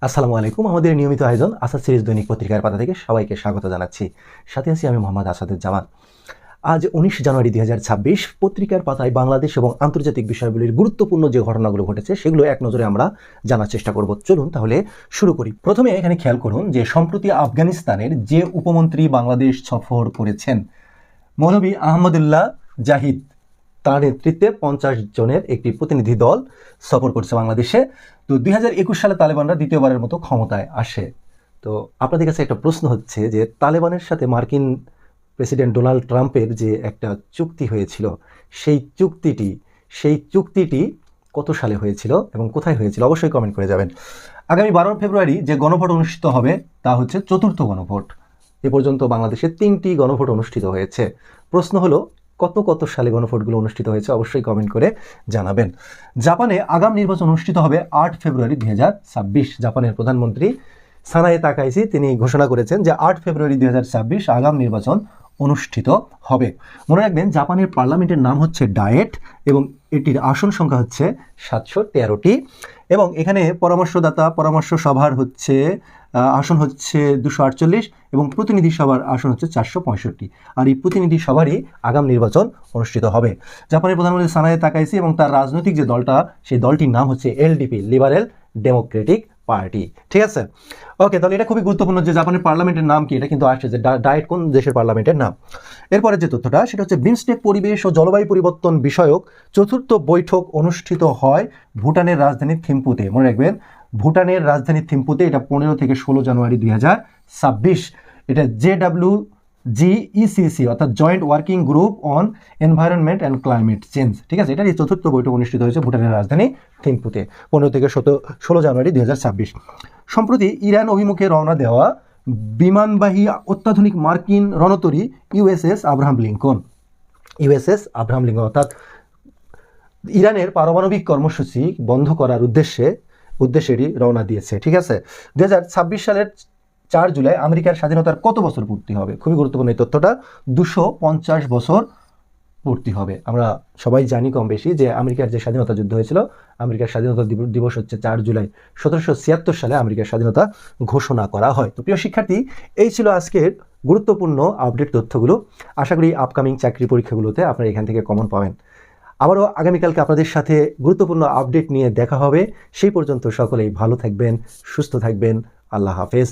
আসসালামু আলাইকুম। আমাদের নিয়মিত আয়োজন আসাদ সিরিজ দৈনিক পত্রিকার পাতা থেকে সবাইকে স্বাগত জানাচ্ছি। সাথে আছি আমি মোহাম্মদ আসাদুজ্জামান। আজ 19 জানুয়ারি 2026 পত্রিকার পাতায় বাংলাদেশ এবং আন্তর্জাতিক বিষয়গুলির গুরুত্বপূর্ণ যে ঘটনাগুলো ঘটেছে সেগুলো এক নজরে আমরা জানার চেষ্টা করব। চলুন তাহলে শুরু করি। প্রথমে এখানে খেয়াল করুন যে সম্প্রতি আফগানিস্তানের যে উপমন্ত্রী বাংলাদেশ সফর করেছেন মৌলভী আহমদুল্লাহ জাহিদ, তার নেতৃত্বে 50 জনের একটি প্রতিনিধি দল সফর করছে বাংলাদেশে। তো 2021 সালে তালেবানরা দ্বিতীয়বারের মতো ক্ষমতায় আসে। তো আপনাদের কাছে একটা প্রশ্ন হচ্ছে যে তালেবানের সাথে মার্কিন প্রেসিডেন্ট ডোনাল্ড ট্রাম্পের যে একটা চুক্তি হয়েছিল সেই চুক্তিটি কত সালে হয়েছিল এবং কোথায় হয়েছিল অবশ্যই কমেন্ট করে যাবেন। আগামী 12 ফেব্রুয়ারি যে গণভোট অনুষ্ঠিত হবে তা হচ্ছে চতুর্থ গণভোট। এ পর্যন্ত বাংলাদেশে 3টি গণভোট অনুষ্ঠিত হয়েছে। প্রশ্ন হলো কত সালে গণভোটগুলো অনুষ্ঠিত হয়েছে অবশ্যই কমেন্ট করে জানাবেন। জাপানে আগাম নির্বাচন অনুষ্ঠিত হবে 8 ফেব্রুয়ারি 2026। জাপানের প্রধানমন্ত্রী সানায়ে তাকাইচি তিনি ঘোষণা করেছেন যে 8 ফেব্রুয়ারি 2026 আগাম নির্বাচন অনুষ্ঠিত হবে। মনে রাখবেন জাপানের পার্লামেন্টের নাম হচ্ছে ডায়েট এবং এটির আসন সংখ্যা হচ্ছে 713টি এবং এখানে পরামর্শ সভার হচ্ছে আসন হচ্ছে 248 এবং প্রতিনিধি সভার আসন হচ্ছে 465। আর এই প্রতিনিধি সভারই আগাম নির্বাচন অনুষ্ঠিত হবে। জাপানের প্রধানমন্ত্রী সানায়ে তাকাইচি এবং তার রাজনৈতিক যে দলটা সেই দলটির নাম হচ্ছে এলডিপি, লিবারেল ডেমোক্রেটিক পার্টি। ঠিক আছে, ওকে, তাহলে এটা খুবই গুরুত্বপূর্ণ যে জাপানের পার্লামেন্টের নাম কি, এটা কিন্তু আসছে যে ডায়েট কোন দেশের পার্লামেন্টের নাম। এরপরে যে তথ্যটা সেটা হচ্ছে বিমস্টেক পরিবেশ ও জলবায়ু পরিবর্তন বিষয়ক চতুর্থ বৈঠক অনুষ্ঠিত হয় ভুটানের রাজধানী থিম্পুতে। মনে রাখবেন ভুটানের রাজধানী থিম্পুতে, এটা 15 থেকে 16 জানুয়ারি 2026। এটা JWGECC অর্থাৎ joint working group on environment and climate change. ঠিক আছে, এটার এই চতুর্থ বৈঠক অনুষ্ঠিত হয়েছে ভুটানের রাজধানী থিম্পুতে 15 থেকে 16 জানুয়ারি 2026। সম্প্রতি ইরান অভিমুখে রওনা দেওয়া বিমানবাহী অত্যাধুনিক মার্কিন রণতরী ইউএসএস আব্রাহাম লিঙ্কন অর্থাৎ ইরানের পারমাণবিক কর্মসূচি বন্ধ করার উদ্দেশ্যেরই রওনা দিয়েছে। ঠিক আছে, 2026 সালের 4 জুলাই আমেরিকার স্বাধীনতার কত বছর পূর্তি হবে? খুবই গুরুত্বপূর্ণ এই তথ্যটা, 250 বছর পূর্তি হবে। আমরা সবাই জানি কম বেশি যে আমেরিকার যে স্বাধীনতা যুদ্ধ হয়েছিল, আমেরিকার স্বাধীনতা দিবস হচ্ছে 4 জুলাই 1776 সালে আমেরিকার স্বাধীনতা ঘোষণা করা হয়। তো প্রিয় শিক্ষার্থী, এই ছিল আজকের গুরুত্বপূর্ণ আপডেট তথ্যগুলো। আশা করি আপকামিং চাকরি পরীক্ষাগুলোতে আপনারা এখান থেকে কমন পাবেন। আবারও আগামীকালকে আপনাদের সাথে গুরুত্বপূর্ণ আপডেট নিয়ে দেখা হবে। সেই পর্যন্ত সকলেই ভালো থাকবেন, সুস্থ থাকবেন। আল্লাহ হাফেজ।